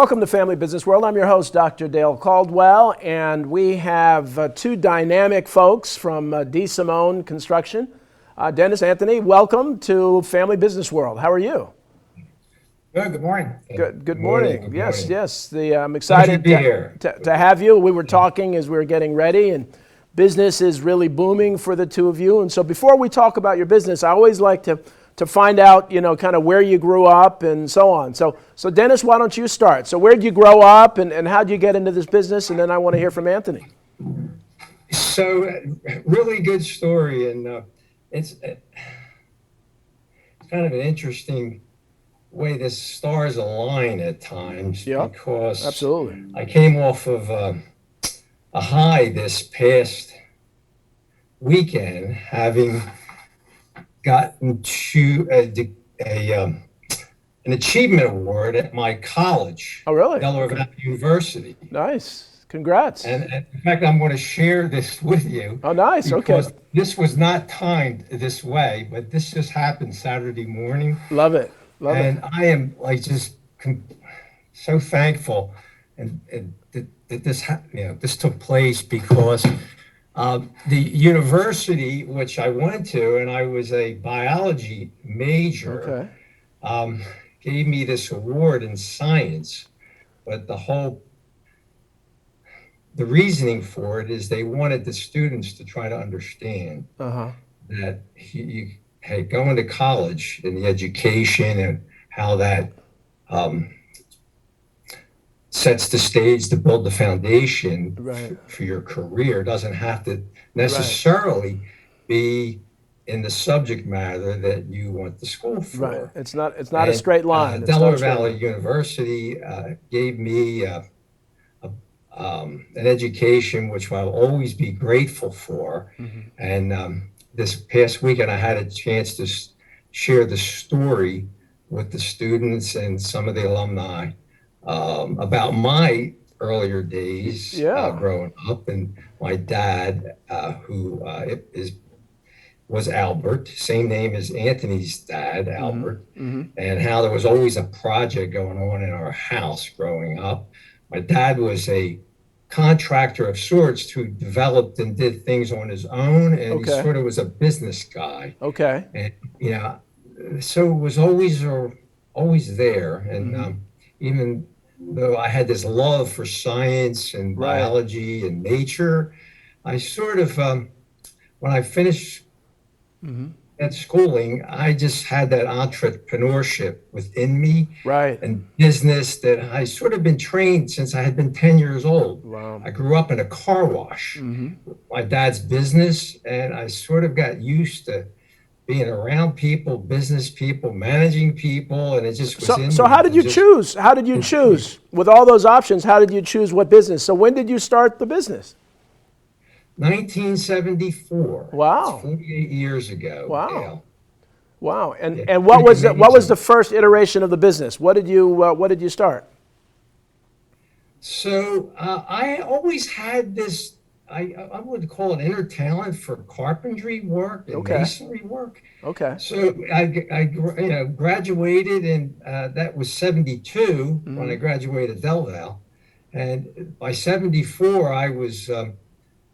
Welcome to Family Business World. I'm your host, Dr. Dale Caldwell, and we have two dynamic folks from DeSimone Construction. Dennis, Anthony, welcome to Family Business World. How are you? Good morning. Good morning. Good Yes, morning. yes. I'm excited Pleasure to be here. to have you. We were talking as we were getting ready, and business is really booming for the two of you. And so before we talk about your business, I always like to find out, kind of where you grew up and so on. So Dennis, why don't you start? So where did you grow up and how did you get into this business? And then I want to hear from Anthony. So, really good story, and it's kind of an interesting way the stars align at times. Yeah, because absolutely. I came off of a high this past weekend, having gotten to an achievement award at my college. Oh, really? Delaware Valley University. Nice. Congrats. And in fact, I'm going to share this with you. Oh, nice. Because Okay. this was not timed this way, but this just happened Saturday morning. Love it. Love it. And I am just so thankful and that this took place, because the university which I went to, and I was a biology major, Okay. gave me this award in science. But the reasoning for it is they wanted the students to try to understand that going to college and the education and how that sets the stage to build the foundation for your career doesn't have to necessarily be in the subject matter that you went to school for. Right. It's not a straight line. Delaware Valley University gave me an education which I'll always be grateful for. And this past weekend, I had a chance to share the story with the students and some of the alumni about my earlier days growing up, and my dad, who was Albert, same name as Anthony's dad, Albert, and how there was always a project going on in our house growing up. My dad was a contractor of sorts who developed and did things on his own, and he sort of was a business guy. Okay. And so it was always there. And even though I had this love for science and biology and nature, I sort of when I finished at schooling, I just had that entrepreneurship within me, and business that I sort of been trained since I had been 10 years old. Wow. I grew up in a car wash, my dad's business, and I sort of got used to being around people, business people, managing people, and it just was in me. So how did you choose? How did you choose? With all those options, how did you choose what business? So when did you start the business? 1974. Wow. That's 48 years ago. Wow. Yeah. Wow. And what was the first iteration of the business? What did you start? So I always had this, I would call it inner talent for carpentry work and masonry work. Okay. So I graduated, and that was 72 when I graduated Del Val. And by 74, I was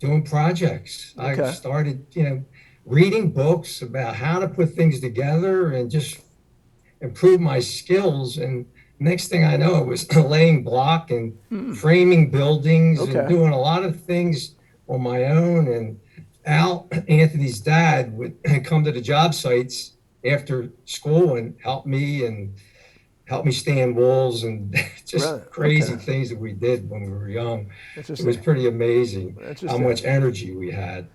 doing projects. I started, reading books about how to put things together and just improve my skills. And next thing I know, it was laying block and framing buildings and doing a lot of things on my own. And Al, Anthony's dad, would come to the job sites after school and help me stand walls and just crazy things that we did when we were young. It was pretty amazing how much energy we had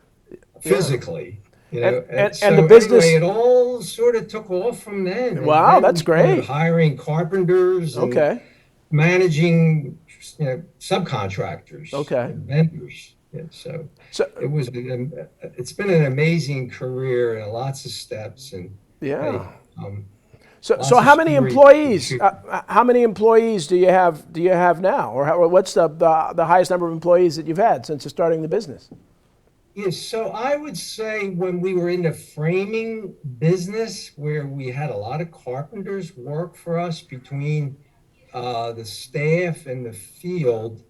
physically. And so the business, anyway, it all sort of took off from then. Wow, and then that's great. Hiring carpenters, and managing subcontractors, and vendors. So it's been an amazing career and lots of steps. And So how many employees? How many employees do you have now, or what's the highest number of employees that you've had since starting the business? Yes, so I would say when we were in the framing business, where we had a lot of carpenters work for us, between the staff in the field,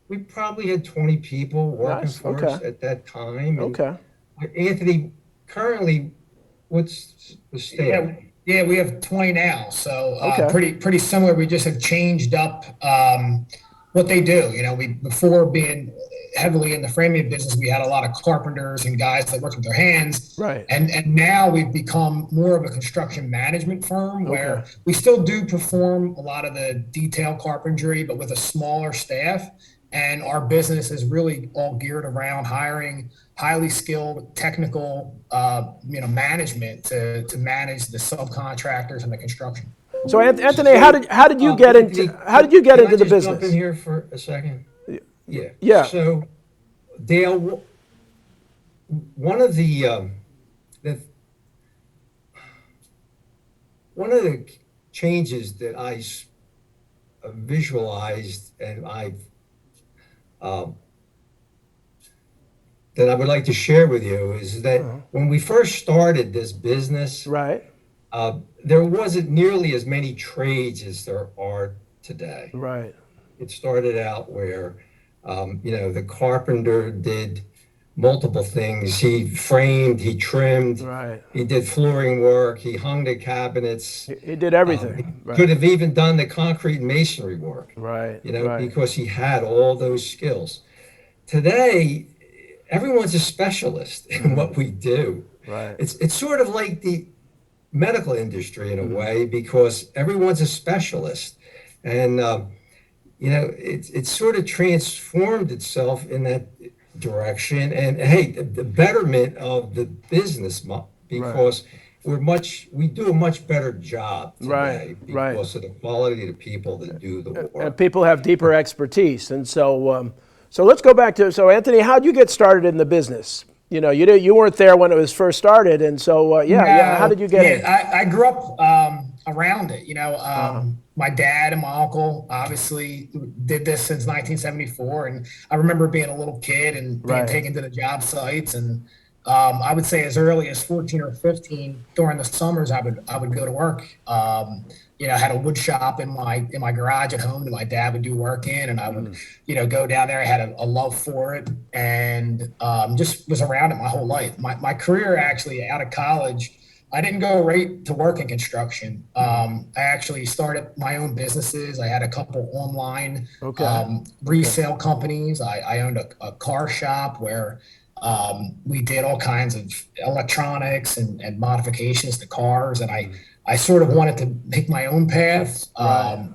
we probably had 20 people working Nice. for Okay. us at that time. And Okay. Anthony, currently, what's the staff? Yeah, we have 20 now, so Okay. pretty similar. We just have changed up what they do. You know, we before being heavily in the framing business, we had a lot of carpenters and guys that work with their hands. Right. And now we've become more of a construction management firm where Okay. we still do perform a lot of the detail carpentry, but with a smaller staff. And our business is really all geared around hiring highly skilled technical, management to manage the subcontractors and the construction. So Anthony, how did you get into Can I the just business? jump in here for a second? Yeah. Yeah. So, Dale, one of the one of the changes that I visualized and that I would like to share with you is that when we first started this business, Right. there wasn't nearly as many trades as there are today. Right. It started out where, the carpenter did multiple things. He framed, he trimmed, Right. he did flooring work, he hung the cabinets. He did everything. He could have even done the concrete masonry work, Right. because he had all those skills. Today, everyone's a specialist in what we do. Right. It's sort of like the medical industry in a way, because everyone's a specialist. And, it's sort of transformed itself in that direction. And hey, the betterment of the business, because we do a much better job today because of the quality of the people that do the work. And people have deeper expertise, and so let's go back to Anthony. How'd you get started in the business? You weren't there when it was first started, and so how did you get in? I grew up around it. My dad and my uncle obviously did this since 1974, and I remember being a little kid and being taken to the job sites, and I would say as early as 14 or 15 during the summers, I would go to work. I had a wood shop in my garage at home that my dad would do work in, and I would, go down there. I had a love for it, and just was around it my whole life. My career actually out of college, I didn't go right to work in construction. I actually started my own businesses. I had a couple online resale companies. I owned a car shop where we did all kinds of electronics and modifications to cars, and I sort of wanted to make my own path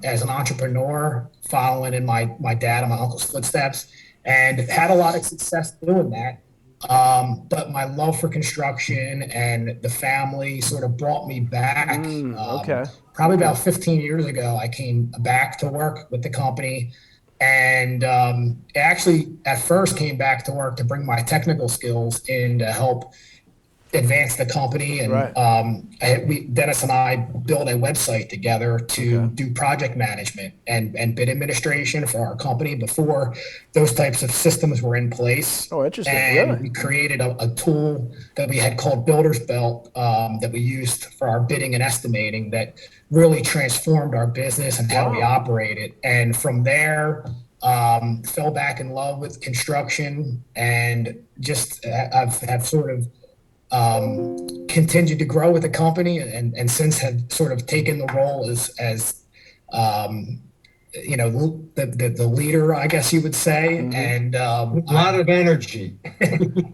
as an entrepreneur, following in my dad and my uncle's footsteps, and had a lot of success doing that. But my love for construction and the family sort of brought me back. Probably about 15 years ago, I came back to work with the company. And actually, at first, came back to work to bring my technical skills in to help advance the company. And Dennis and I built a website together to do project management and bid administration for our company before those types of systems were in place. Oh, interesting. And we created a tool that we had called Builder's Belt that we used for our bidding and estimating that really transformed our business and how we operate it. And from there, fell back in love with construction, and just have sort of continued to grow with the company, and since have sort of taken the role as the leader, I guess you would say, and a lot of energy.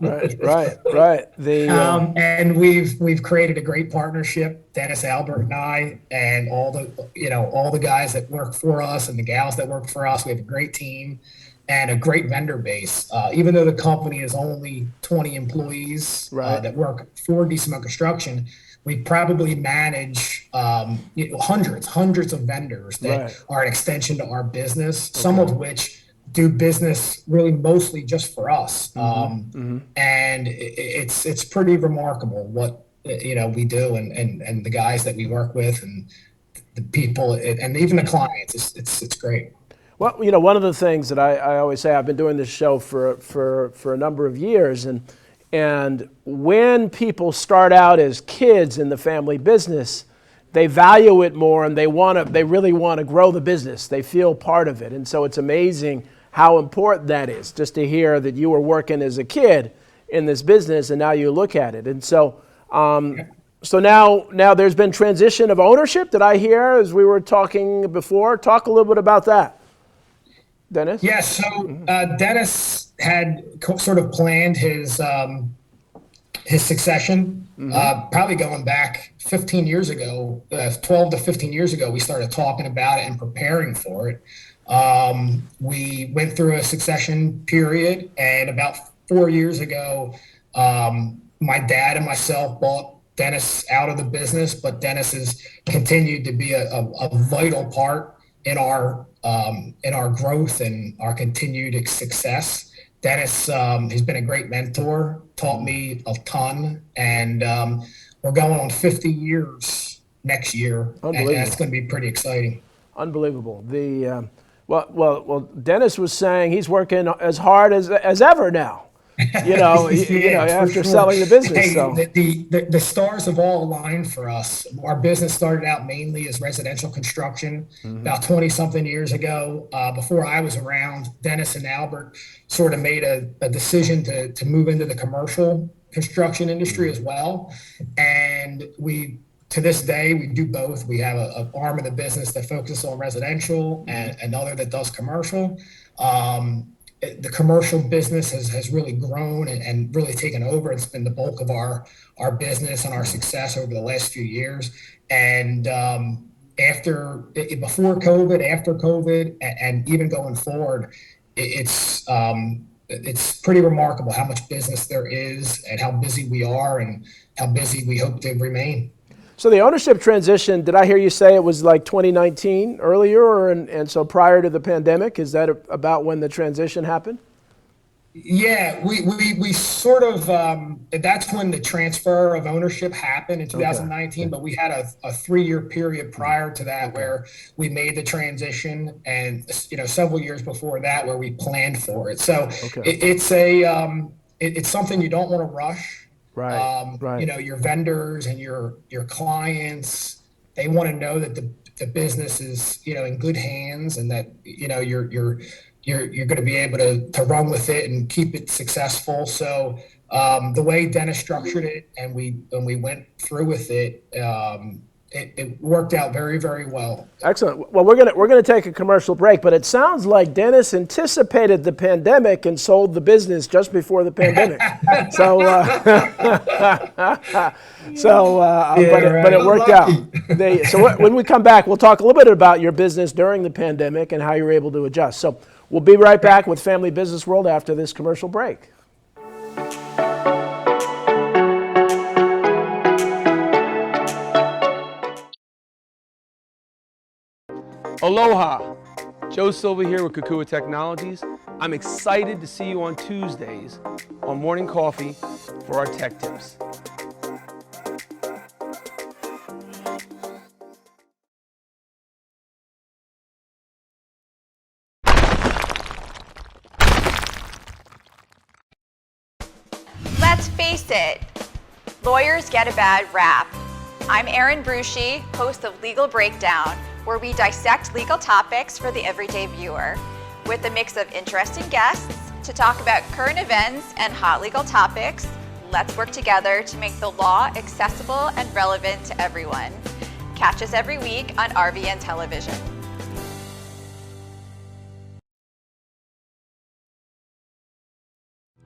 Right. And we've created a great partnership, Dennis, Albert, and I, and all the guys that work for us and the gals that work for us. We have a great team and a great vendor base. Even though the company is only 20 employees that work for DeSimone Construction, we probably manage hundreds of vendors that are an extension to our business, some of which do business really mostly just for us. And it's pretty remarkable what we do, and the guys that we work with, and the people, and even the clients. It's great. Well, one of the things that I always say, I've been doing this show for a number of years, and when people start out as kids in the family business, they value it more, and they really want to grow the business. They feel part of it. And so it's amazing how important that is, just to hear that you were working as a kid in this business and now you look at it. And so so now there's been transition of ownership, did I hear, as we were talking before? Talk a little bit about that, Dennis. Yes. So Dennis had sort of planned his succession, probably going back 15 years ago, 12 to 15 years ago. We started talking about it and preparing for it. We went through a succession period, and about 4 years ago, my dad and myself bought Dennis out of the business, but Dennis has continued to be a vital part in our growth and our continued success. Dennis has been a great mentor, taught me a ton, and we're going on 50 years next year, and that's going to be pretty exciting. Unbelievable. Well, Dennis was saying he's working as hard as ever now. After selling the business. Hey, so the stars have all aligned for us. Our business started out mainly as residential construction about 20 something years ago. Before I was around, Dennis and Albert sort of made a decision to move into the commercial construction industry as well. And to this day, we do both. We have an arm of the business that focuses on residential and another that does commercial. The commercial business has really grown and really taken over. It's been the bulk of our business and our success over the last few years. And before COVID, after COVID, and even going forward, it's pretty remarkable how much business there is and how busy we are and how busy we hope to remain. So the ownership transition, did I hear you say it was like 2019 earlier, and so prior to the pandemic? Is that about when the transition happened? Yeah, we sort of, that's when the transfer of ownership happened in 2019, but we had a 3-year period prior to that where we made the transition, and several years before that where we planned for it. So it's something you don't want to rush. Right. Your vendors and your clients, they want to know that the business is, in good hands, and that, you're going to be able to run with it and keep it successful. So the way Dennis structured it and we went through with it, it worked out very, very well. Excellent. Well, we're gonna take a commercial break, but it sounds like Dennis anticipated the pandemic and sold the business just before the pandemic. But it worked out. So when we come back, we'll talk a little bit about your business during the pandemic and how you were able to adjust. So we'll be right back with Family Business World after this commercial break. Aloha, Joe Silva here with Kukua Technologies. I'm excited to see you on Tuesdays on Morning Coffee for our tech tips. Let's face it, lawyers get a bad rap. I'm Erin Brucey, host of Legal Breakdown, where we dissect legal topics for the everyday viewer, with a mix of interesting guests to talk about current events and hot legal topics. Let's work together to make the law accessible and relevant to everyone. Catch us every week on RVN Television.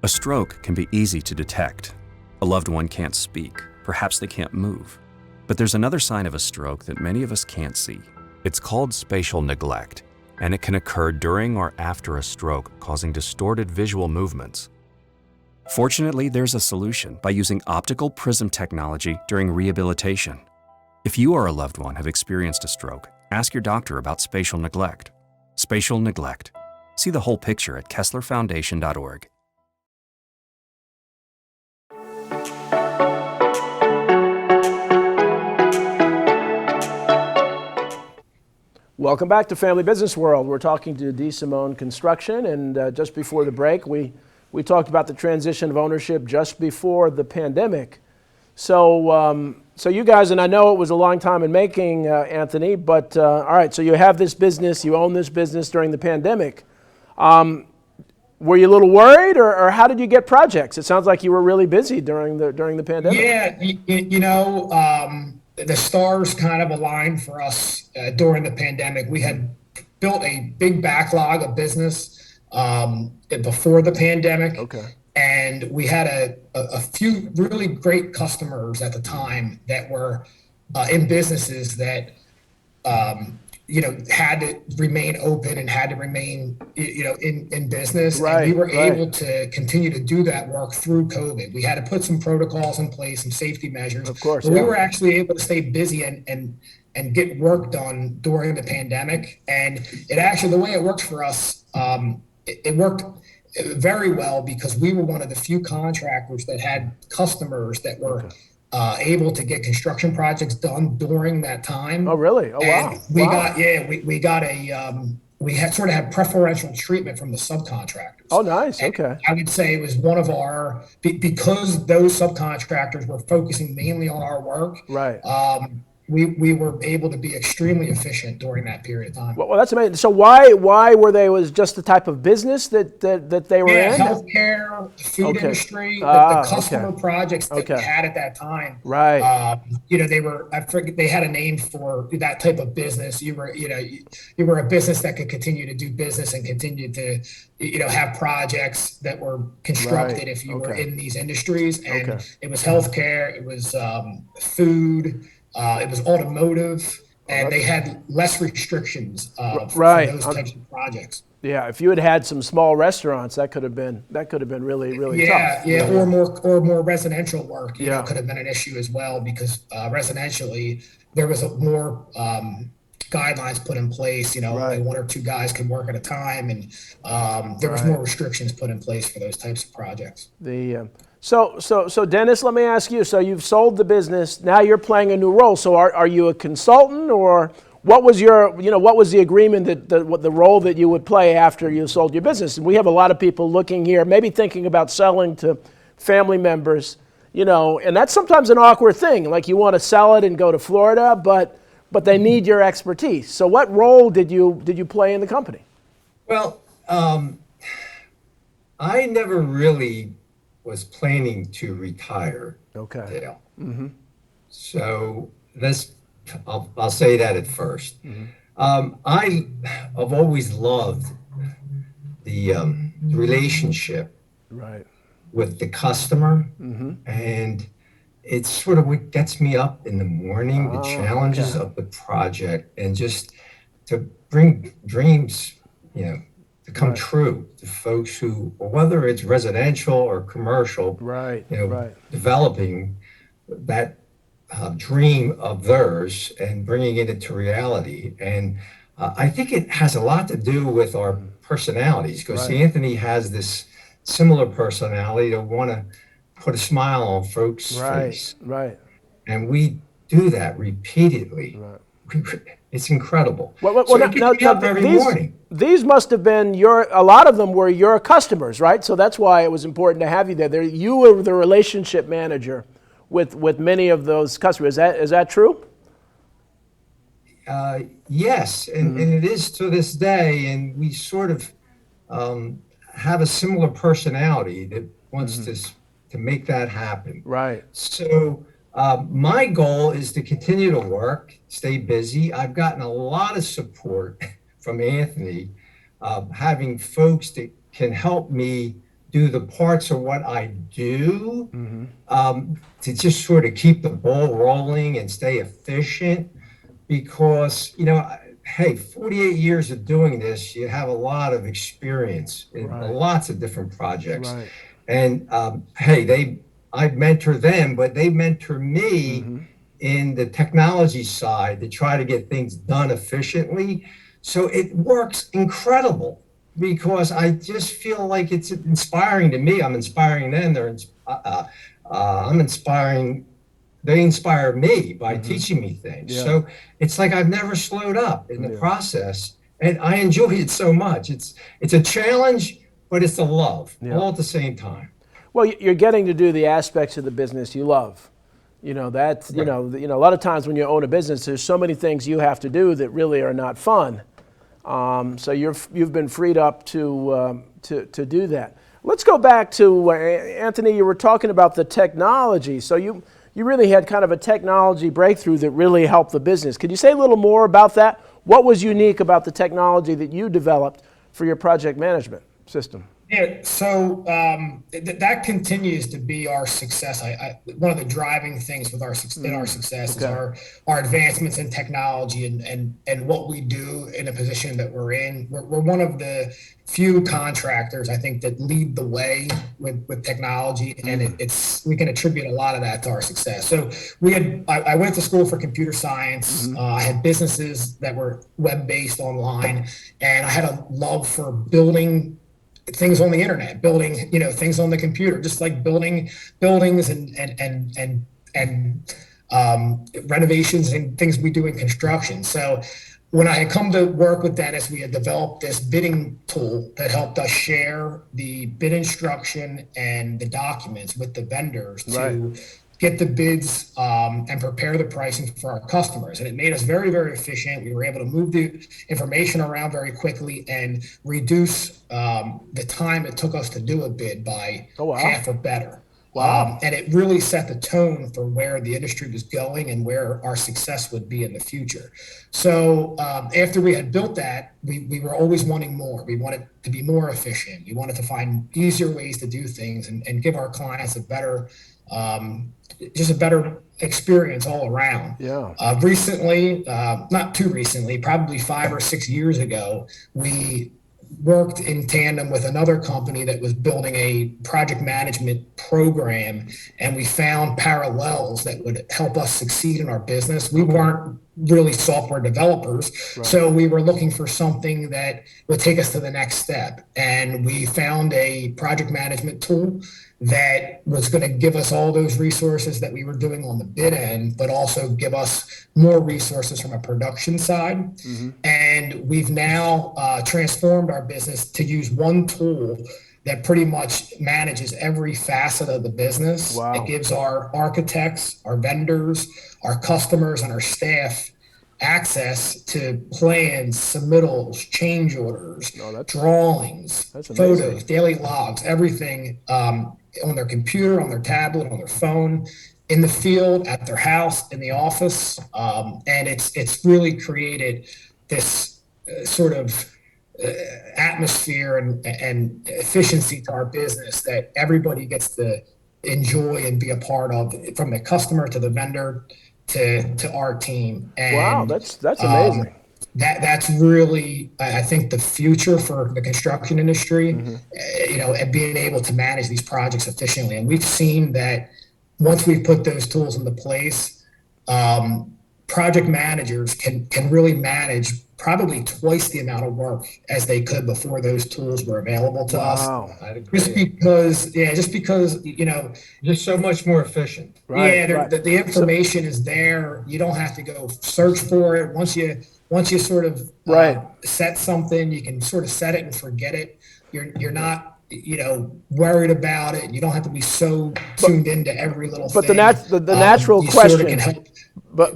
A stroke can be easy to detect. A loved one can't speak, perhaps they can't move. But there's another sign of a stroke that many of us can't see. It's called spatial neglect, and it can occur during or after a stroke, causing distorted visual movements. Fortunately, there's a solution by using optical prism technology during rehabilitation. If you or a loved one have experienced a stroke, ask your doctor about spatial neglect. Spatial neglect. See the whole picture at KesslerFoundation.org. Welcome back to Family Business World. We're talking to DeSimone Construction, and just before the break, we talked about the transition of ownership just before the pandemic. So you guys, and I know it was a long time in making, Anthony, but all right, so you have this business, you own this business during the pandemic. Were you a little worried, or how did you get projects? It sounds like you were really busy during the pandemic. Yeah, the stars kind of aligned for us during the pandemic. We had built a big backlog of business before the pandemic. Okay. And we had a few really great customers at the time that were in businesses that, had to remain open and had to remain, in business. Right, and we were right. able to continue to do that work through COVID. We had to put some protocols in place, some safety measures. Of course, but we yeah. were actually able to stay busy and get work done during the pandemic. And it actually, the way it worked for us, it worked very well because we were one of the few contractors that had customers that were able to get construction projects done during that time. Oh, really? Oh, And wow. we Wow. got we had sort of had preferential treatment from the subcontractors. Oh, nice. And Okay. I would say it was one of our, because those subcontractors were focusing mainly on our work. Right. We were able to be extremely efficient during that period of time. Well, that's amazing. So why were they, was just the type of business that they were Yeah, in? healthcare, the food Okay. industry, Ah, the customer okay. projects that we Okay. had at that time. Right. They were, I forget, they had a name for that type of business. You were a business that could continue to do business and continue to, have projects that were constructed Right. if you were Okay. in these industries. And Okay. it was healthcare, it was food, it was automotive, and they had less restrictions for Right. those types of projects. Yeah. If you had some small restaurants, that could have been really, really tough. Yeah, or more residential work, Yeah. could have been an issue as well because residentially there was more guidelines put in place. Only Right. one or two guys could work at a time, and there was Right. more restrictions put in place for those types of projects. So Dennis, let me ask you. So you've sold the business. Now you're playing a new role. So are you a consultant, or what was what was the agreement what the role that you would play after you sold your business? And we have a lot of people looking here, maybe thinking about selling to family members, and that's sometimes an awkward thing. Like you want to sell it and go to Florida, but they need your expertise. So what role did you play in the company? Well, I never really was planning to retire, Okay. Dale. So I'll say that at first. I've always loved the relationship Right. with the customer, and it's sort of what gets me up in the morning, the challenges of the project, and just to bring dreams, to come true to folks who, whether it's residential or commercial, Right. Right. developing that dream of theirs and bringing it into reality. And I think it has a lot to do with our personalities, because Right. Anthony has this similar personality to want to put a smile on folks' face. Right. And we do that repeatedly. Right. It's incredible. Well, So it gets me up every morning. These must have been a lot of them were your customers, right? So that's why it was important to have you there. You were the relationship manager with many of those customers. Is that true? Yes, and it is to this day, and we sort of have a similar personality that wants to make that happen. Right. So my goal is to continue to work, stay busy. I've gotten a lot of support from Anthony, having folks that can help me do the parts of what I do, to just sort of keep the ball rolling and stay efficient. Because, hey, 48 years of doing this, you have a lot of experience in lots of different projects. Right. And I mentor them, but they mentor me in the technology side to try to get things done efficiently. So it works incredible because I just feel like it's inspiring to me. I'm inspiring them. I'm inspiring. They inspire me by teaching me things. Yeah. So it's like I've never slowed up in the process, and I enjoy it so much. It's a challenge, but it's a love all at the same time. Well, you're getting to do the aspects of the business you love. That's a lot of times when you own a business, there's so many things you have to do that really are not fun. So you've been freed up to do that. Let's go back to Anthony. You were talking about the technology. So you really had kind of a technology breakthrough that really helped the business. Could you say a little more about that? What was unique about the technology that you developed for your project management system? Yeah, so that continues to be our success. One of the driving things with our success is our advancements in technology and what we do in a position that we're in. We're one of the few contractors, I think, that lead the way with technology, and we can attribute a lot of that to our success. So I went to school for computer science. I had businesses that were web-based online, and I had a love for building things on the internet, building things on the computer, just like building buildings and renovations and things we do in construction. So when I had come to work with Dennis, we had developed this bidding tool that helped us share the bid instruction and the documents with the vendors to get the bids and prepare the pricing for our customers. And it made us very, very efficient. We were able to move the information around very quickly and reduce the time it took us to do a bid by half or better. And it really set the tone for where the industry was going and where our success would be in the future. So after we had built that, we were always wanting more. We wanted to be more efficient. We wanted to find easier ways to do things and give our clients a better experience all around. Recently, not too recently, probably 5 or 6 years ago, we worked in tandem with another company that was building a project management program, and we found parallels that would help us succeed in our business. We weren't really software developers, so we were looking for something that would take us to the next step. And we found a project management tool that was going to give us all those resources that we were doing on the bid end, but also give us more resources from a production side. And we've now transformed our business to use one tool that pretty much manages every facet of the business. It gives our architects, our vendors, our customers, and our staff access to plans, submittals, change orders, drawings, photos, daily logs, everything on their computer, on their tablet, on their phone, in the field, at their house, in the office. And it's really created this sort of atmosphere and efficiency to our business that everybody gets to enjoy and be a part of, from the customer to the vendor to our team. And that's amazing. That's really, I think, the future for the construction industry, and being able to manage these projects efficiently. And we've seen that once we put those tools into place, project managers can really manage probably twice the amount of work as they could before those tools were available to us. Just because, just so much more efficient. The information is there. You don't have to go search for it. Once you sort of set something, you can sort of set it and forget it. You're not worried about it. You don't have to be so tuned into every little thing. But the natural question, sort of can help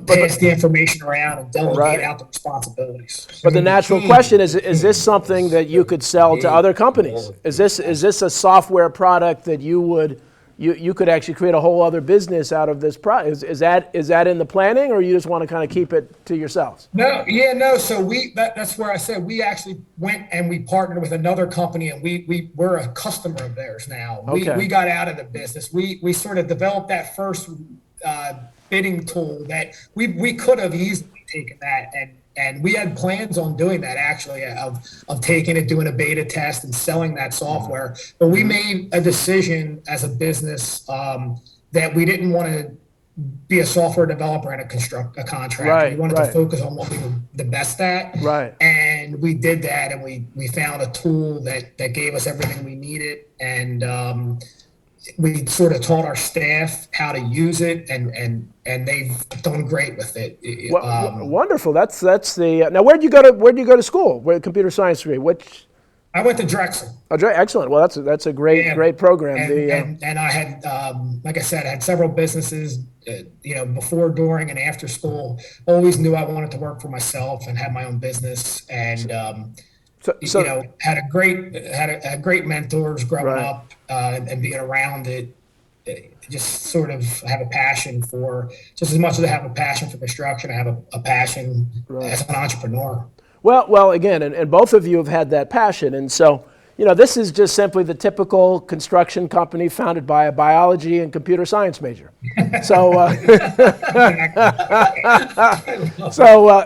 pass the information around and delegate out the responsibilities. But the natural question is this something that you could sell to other companies? Is this a software product that you could actually create a whole other business out of this product? Is that in the planning, or you just want to kind of keep it to yourselves? No. So that's where I said we actually went and we partnered with another company, and we're a customer of theirs now. We got out of the business. We sort of developed that first bidding tool that we could have easily taken that and we had plans on doing that, actually, of taking it, doing a beta test and selling that software. But we made a decision as a business that we didn't want to be a software developer and a contractor. We wanted to focus on what we were the best at. And we did that, and we found a tool that gave us everything we needed. And we sort of taught our staff how to use it, and they've done great with it. Wonderful. That's the now. Where'd you go to school? Where computer science degree? I went to Drexel. Oh, excellent. Well, that's a great great program. And I had, like I said, I had several businesses. Before, during, and after school. Always knew I wanted to work for myself and have my own business. And had great mentors growing up and being around it. Just sort of have a passion for, just as much as I have a passion for construction, I have a passion as an entrepreneur. Well, again, and both of you have had that passion. And so, this is just simply the typical construction company founded by a biology and computer science major. So,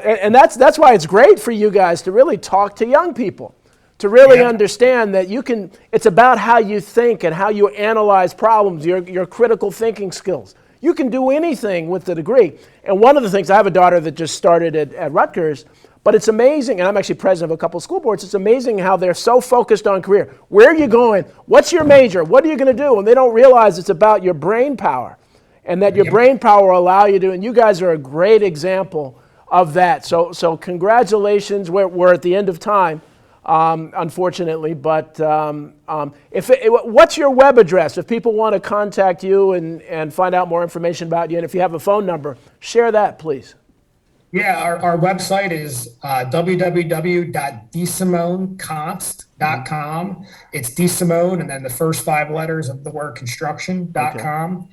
and that's why it's great for you guys to really talk to young people, to really understand that it's about how you think and how you analyze problems, your critical thinking skills. You can do anything with the degree. And one of the things, I have a daughter that just started at Rutgers, but it's amazing, and I'm actually president of a couple of school boards, it's amazing how they're so focused on career. Where are you going? What's your major? What are you going to do? And they don't realize it's about your brain power, and that your brain power will allow you to, and you guys are a great example of that. So congratulations. We're at the end of time, unfortunately, but what's your web address? If people want to contact you and find out more information about you, and if you have a phone number, share that, please. Yeah, our website is www.DeSimoneConst.com. It's DeSimone and then the first 5 letters of the word construction.com.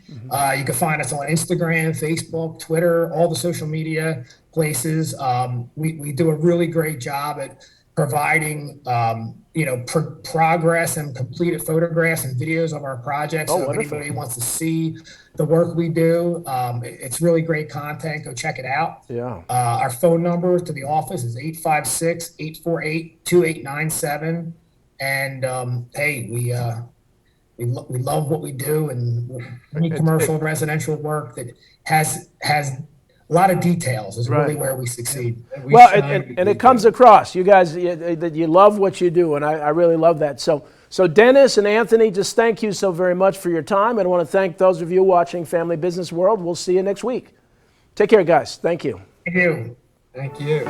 You can find us on Instagram, Facebook, Twitter, all the social media places. We do a really great job at providing progress and completed photographs and videos of our projects. So if anybody wants to see the work we do, it's really great content. Go check it out. Our phone number to the office is 856-848-2897. And hey, we love what we do, and any commercial and residential work that has a lot of details is really where we succeed. Well, and it comes across. You guys, that you love what you do, and I really love that. So Dennis and Anthony, just thank you so very much for your time. And I want to thank those of you watching Family Business World. We'll see you next week. Take care, guys. Thank you. Thank you. Thank you.